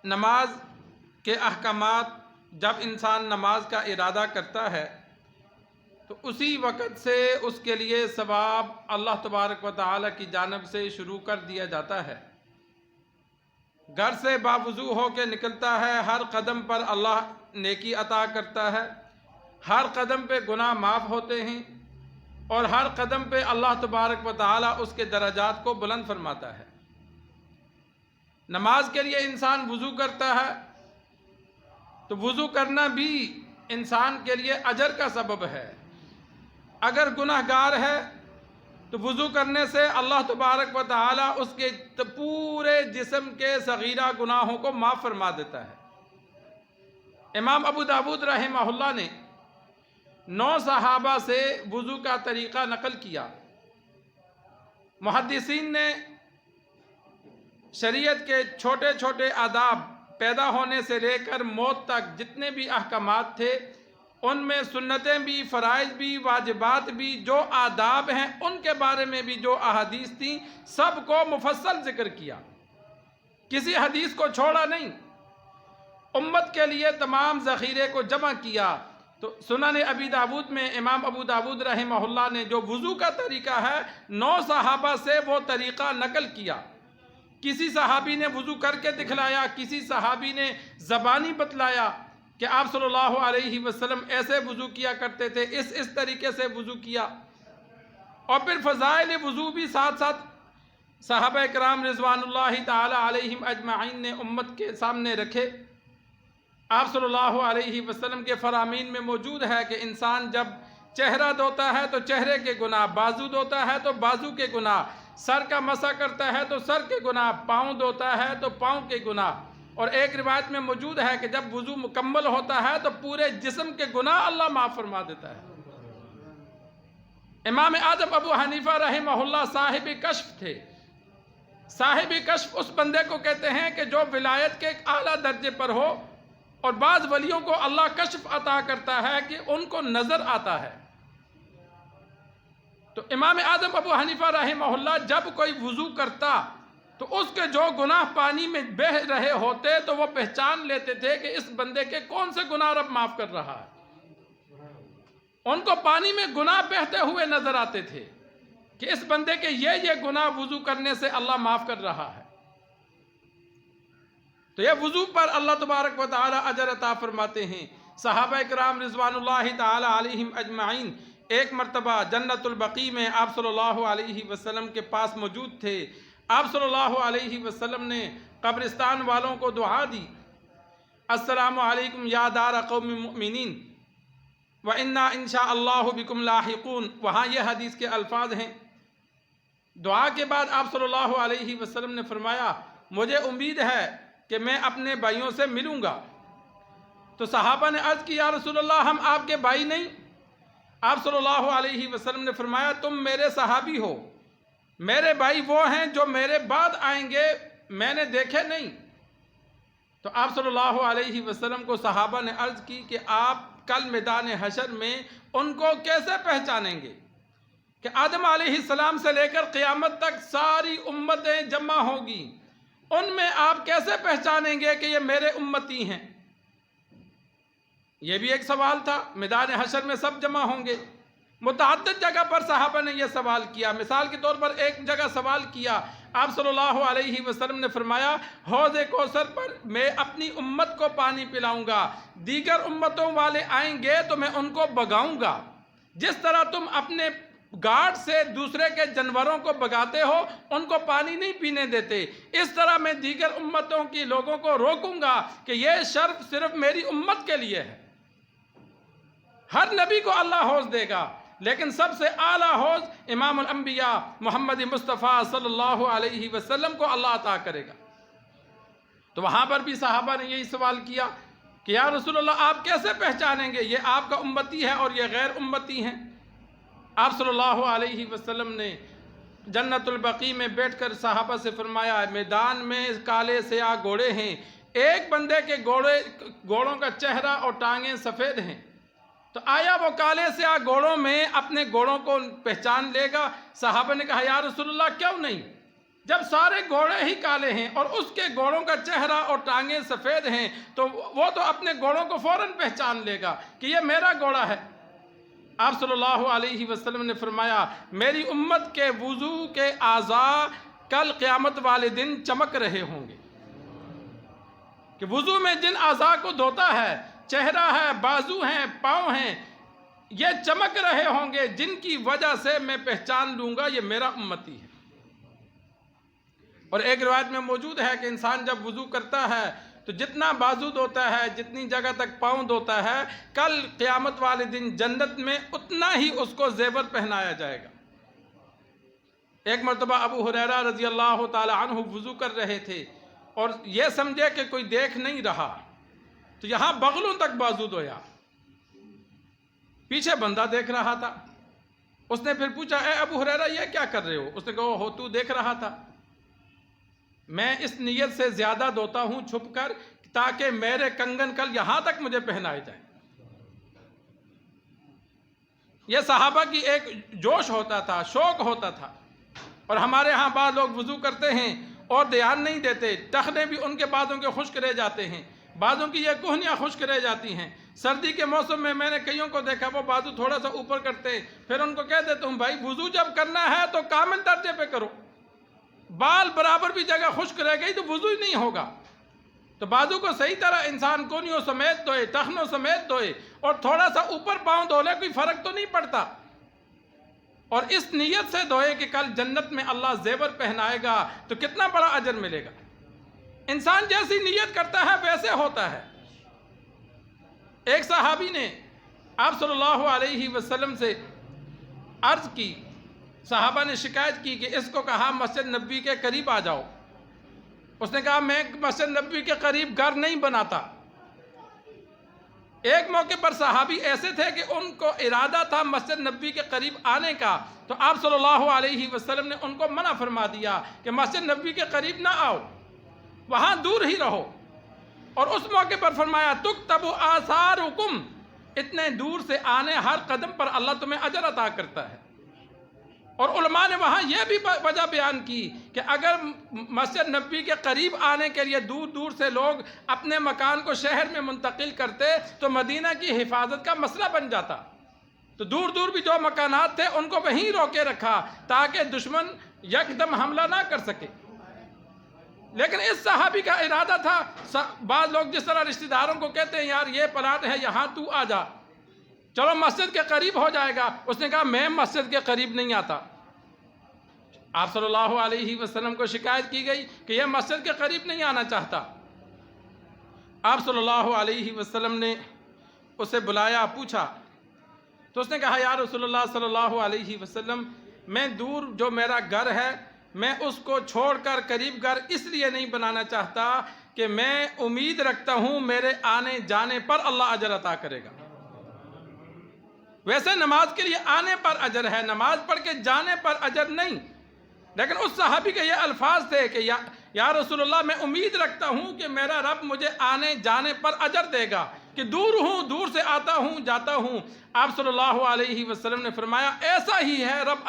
نماز کے احکامات جب انسان نماز کا ارادہ کرتا ہے تو اسی وقت سے اس کے لیے ثواب اللہ تبارک و تعالی کی جانب سے شروع کر دیا جاتا ہے۔ گھر سے باوضو ہو کے نکلتا ہے، ہر قدم پر اللہ نیکی عطا کرتا ہے، ہر قدم پہ گناہ معاف ہوتے ہیں، اور ہر قدم پہ اللہ تبارک و تعالی اس کے درجات کو بلند فرماتا ہے۔ نماز کے لیے انسان وضو کرتا ہے تو وضو کرنا بھی انسان کے لیے اجر کا سبب ہے۔ اگر گناہ گار ہے تو وضو کرنے سے اللہ تبارک و تعالی اس کے پورے جسم کے صغیرہ گناہوں کو معاف فرما دیتا ہے۔ امام ابو داود رحمہ اللہ نے 9 صحابہ سے وضو کا طریقہ نقل کیا۔ محدثین نے شریعت کے چھوٹے چھوٹے آداب پیدا ہونے سے لے کر موت تک جتنے بھی احکامات تھے، ان میں سنتیں بھی، فرائض بھی، واجبات بھی، جو آداب ہیں ان کے بارے میں بھی جو احادیث تھیں سب کو مفصل ذکر کیا، کسی حدیث کو چھوڑا نہیں، امت کے لیے تمام ذخیرے کو جمع کیا۔ تو سنن ابی داود میں امام ابو داود رحمہ اللہ نے جو وضو کا طریقہ ہے 9 صحابہ سے وہ طریقہ نقل کیا۔ کسی صحابی نے وضو کر کے دکھلایا، کسی صحابی نے زبانی بتلایا کہ آپ صلی اللہ علیہ وسلم ایسے وضو کیا کرتے تھے، اس طریقے سے وضو کیا۔ اور پھر فضائل وضو بھی ساتھ ساتھ صحابہ کرام رضوان اللہ تعالی علیہم اجمعین نے امت کے سامنے رکھے۔ آپ صلی اللہ علیہ وسلم کے فرامین میں موجود ہے کہ انسان جب چہرہ دھوتا ہے تو چہرے کے گناہ، بازو دھوتا ہے تو بازو کے گناہ، سر کا مسح کرتا ہے تو سر کے گناہ، پاؤں دھوتا ہے تو پاؤں کے گناہ، اور ایک روایت میں موجود ہے کہ جب وضو مکمل ہوتا ہے تو پورے جسم کے گناہ اللہ معاف فرما دیتا ہے۔ امام اعظم ابو حنیفہ رحمہ اللہ صاحب کشف تھے۔ صاحب کشف اس بندے کو کہتے ہیں کہ جو ولایت کے ایک اعلیٰ درجے پر ہو، اور بعض ولیوں کو اللہ کشف عطا کرتا ہے کہ ان کو نظر آتا ہے۔ تو امام اعظم ابو حنیفہ رحمہ اللہ جب کوئی وضو کرتا تو اس کے جو گناہ پانی میں بہہ رہے ہوتے تو وہ پہچان لیتے تھے کہ اس بندے کے کون سے گناہ رب معاف کر رہا ہے۔ ان کو پانی میں گناہ بہتے ہوئے نظر آتے تھے کہ اس بندے کے یہ گناہ وضو کرنے سے اللہ معاف کر رہا ہے۔ تو یہ وضو پر اللہ تبارک و تعالی اجر عطا فرماتے ہیں۔ صحابہ کرام رضوان اللہ تعالی علیہم اجمعین ایک مرتبہ جنت البقیع میں آپ صلی اللہ علیہ وسلم کے پاس موجود تھے۔ آپ صلی اللہ علیہ وسلم نے قبرستان والوں کو دعا دی، السلام علیکم یا دار قوم مؤمنین وَإِنَّا إِن شَاءَ اللَّهُ بِكُمْ لَاحِقُونَ۔ وہاں یہ حدیث کے الفاظ ہیں۔ دعا کے بعد آپ صلی اللہ علیہ وسلم نے فرمایا مجھے امید ہے کہ میں اپنے بھائیوں سے ملوں گا۔ تو صحابہ نے عرض کی یا رسول اللہ ہم آپ کے بھائی نہیں؟ آپ صلی اللہ علیہ وسلم نے فرمایا تم میرے صحابی ہو، میرے بھائی وہ ہیں جو میرے بعد آئیں گے، میں نے دیکھے نہیں۔ تو آپ صلی اللہ علیہ وسلم کو صحابہ نے عرض کی کہ آپ کل میدان حشر میں ان کو کیسے پہچانیں گے کہ آدم علیہ السلام سے لے کر قیامت تک ساری امتیں جمع ہوگی، ان میں آپ کیسے پہچانیں گے کہ یہ میرے امتی ہیں؟ یہ بھی ایک سوال تھا۔ میدان حشر میں سب جمع ہوں گے، متعدد جگہ پر صحابہ نے یہ سوال کیا۔ مثال کے طور پر ایک جگہ سوال کیا، آپ صلی اللہ علیہ وسلم نے فرمایا حوض کوثر پر میں اپنی امت کو پانی پلاؤں گا، دیگر امتوں والے آئیں گے تو میں ان کو بگاؤں گا، جس طرح تم اپنے گارڈ سے دوسرے کے جانوروں کو بگاتے ہو، ان کو پانی نہیں پینے دیتے، اس طرح میں دیگر امتوں کی لوگوں کو روکوں گا کہ یہ شرف صرف میری امت کے لیے ہے۔ ہر نبی کو اللہ حوض دے گا، لیکن سب سے اعلیٰ حوض امام الانبیاء محمد مصطفیٰ صلی اللہ علیہ وسلم کو اللہ عطا کرے گا۔ تو وہاں پر بھی صحابہ نے یہی سوال کیا کہ یا رسول اللہ آپ کیسے پہچانیں گے یہ آپ کا امتی ہے اور یہ غیر امتی ہیں؟ آپ صلی اللہ علیہ وسلم نے جنت البقیع میں بیٹھ کر صحابہ سے فرمایا میدان میں کالے سیاہ گھوڑے ہیں، ایک بندے کے گھوڑوں کا چہرہ اور ٹانگیں سفید ہیں، تو آیا وہ کالے سیاہ گھوڑوں میں اپنے گھوڑوں کو پہچان لے گا؟ صحابہ نے کہا یا رسول اللہ کیوں نہیں؟ جب سارے گھوڑے ہی کالے ہیں اور اس کے گھوڑوں کا چہرہ اور ٹانگیں سفید ہیں تو وہ تو اپنے گھوڑوں کو فوراً پہچان لے گا کہ یہ میرا گھوڑا ہے۔ آپ صلی اللہ علیہ وسلم نے فرمایا میری امت کے وضو کے اعضاء کل قیامت والے دن چمک رہے ہوں گے، کہ وضو میں جن اعضاء کو دھوتا ہے، چہرہ ہے، بازو ہیں، پاؤں ہیں، یہ چمک رہے ہوں گے جن کی وجہ سے میں پہچان لوں گا یہ میرا امتی ہے۔ اور ایک روایت میں موجود ہے کہ انسان جب وضو کرتا ہے تو جتنا بازو دھوتا ہے، جتنی جگہ تک پاؤں دھوتا ہے، کل قیامت والے دن جنت میں اتنا ہی اس کو زیور پہنایا جائے گا۔ ایک مرتبہ ابو ہریرہ رضی اللہ تعالی عنہ وضو کر رہے تھے اور یہ سمجھے کہ کوئی دیکھ نہیں رہا تو یہاں بغلوں تک بازو دھویا، پیچھے بندہ دیکھ رہا تھا۔ اس نے پھر پوچھا اے ابو ہریرہ یہ کیا کر رہے ہو؟ اس نے کہا ہو تو دیکھ رہا تھا، میں اس نیت سے زیادہ دھوتا ہوں چھپ کر تاکہ میرے کنگن کل یہاں تک مجھے پہنائے جائیں۔ یہ صحابہ کی ایک جوش ہوتا تھا، شوق ہوتا تھا۔ اور ہمارے ہاں بعض لوگ وضو کرتے ہیں اور دھیان نہیں دیتے، ٹخنے بھی ان کے بازوں کے خشک رہ جاتے ہیں، بازوں کی یہ کوہنیاں خشک رہ جاتی ہیں۔ سردی کے موسم میں نے کئیوں کو دیکھا وہ بازو تھوڑا سا اوپر کرتے ہیں، پھر ان کو کہہ دیتا ہوں بھائی وضو جب کرنا ہے تو کامل درجے پہ کرو، بال برابر بھی جگہ خشک رہ گئی تو وضو ہی نہیں ہوگا۔ تو بازو کو صحیح طرح انسان کونیوں سمیت دھوئے، ٹخنوں سمیت دھوئے اور تھوڑا سا اوپر پاؤں دھو لے، کوئی فرق تو نہیں پڑتا، اور اس نیت سے دھوئے کہ کل جنت میں اللہ زیور پہنائے گا تو کتنا بڑا اجر ملے گا۔ انسان جیسی نیت کرتا ہے ویسے ہوتا ہے۔ ایک صحابی نے آپ صلی اللہ علیہ وسلم سے عرض کی، صحابہ نے شکایت کی کہ اس کو کہا مسجد نبوی کے قریب آ جاؤ۔ اس نے کہا میں مسجد نبوی کے قریب گھر نہیں بناتا۔ ایک موقع پر صحابی ایسے تھے کہ ان کو ارادہ تھا مسجد نبوی کے قریب آنے کا، تو آپ صلی اللہ علیہ وسلم نے ان کو منع فرما دیا کہ مسجد نبوی کے قریب نہ آؤ، وہاں دور ہی رہو۔ اور اس موقع پر فرمایا تُکْتَبُ آثَارُکُمْ، اتنے دور سے آنے ہر قدم پر اللہ تمہیں اجر عطا کرتا ہے۔ اور علماء نے وہاں یہ بھی وجہ بیان کی کہ اگر مسجد نبوی کے قریب آنے کے لیے دور دور سے لوگ اپنے مکان کو شہر میں منتقل کرتے تو مدینہ کی حفاظت کا مسئلہ بن جاتا، تو دور دور بھی جو مکانات تھے ان کو وہیں روکے رکھا تاکہ دشمن یکدم حملہ نہ کر سکے۔ لیکن اس صحابی کا ارادہ تھا، بعض لوگ جس طرح رشتہ داروں کو کہتے ہیں یار یہ پلاٹ ہے یہاں تو آ جا، چلو مسجد کے قریب ہو جائے گا، اس نے کہا میں مسجد کے قریب نہیں آتا۔ آپ صلی اللہ علیہ وسلم کو شکایت کی گئی کہ یہ مسجد کے قریب نہیں آنا چاہتا۔ آپ صلی اللہ علیہ وسلم نے اسے بلایا، پوچھا تو اس نے کہا یا رسول اللہ صلی اللہ علیہ وسلم میں دور جو میرا گھر ہے میں اس کو چھوڑ کر قریب گھر اس لیے نہیں بنانا چاہتا کہ میں امید رکھتا ہوں میرے آنے جانے پر اللہ اجر عطا کرے گا۔ ویسے نماز کے لیے آنے پر اجر ہے، نماز پڑھ کے جانے پر اجر نہیں، لیکن اس صحابی کے یہ الفاظ تھے کہ یا رسول اللہ میں امید رکھتا ہوں کہ میرا رب مجھے آنے جانے پر اجر دے گا، کہ دور ہوں، دور سے آتا ہوں جاتا ہوں۔ آپ صلی اللہ علیہ وسلم نے فرمایا ایسا ہی ہے رب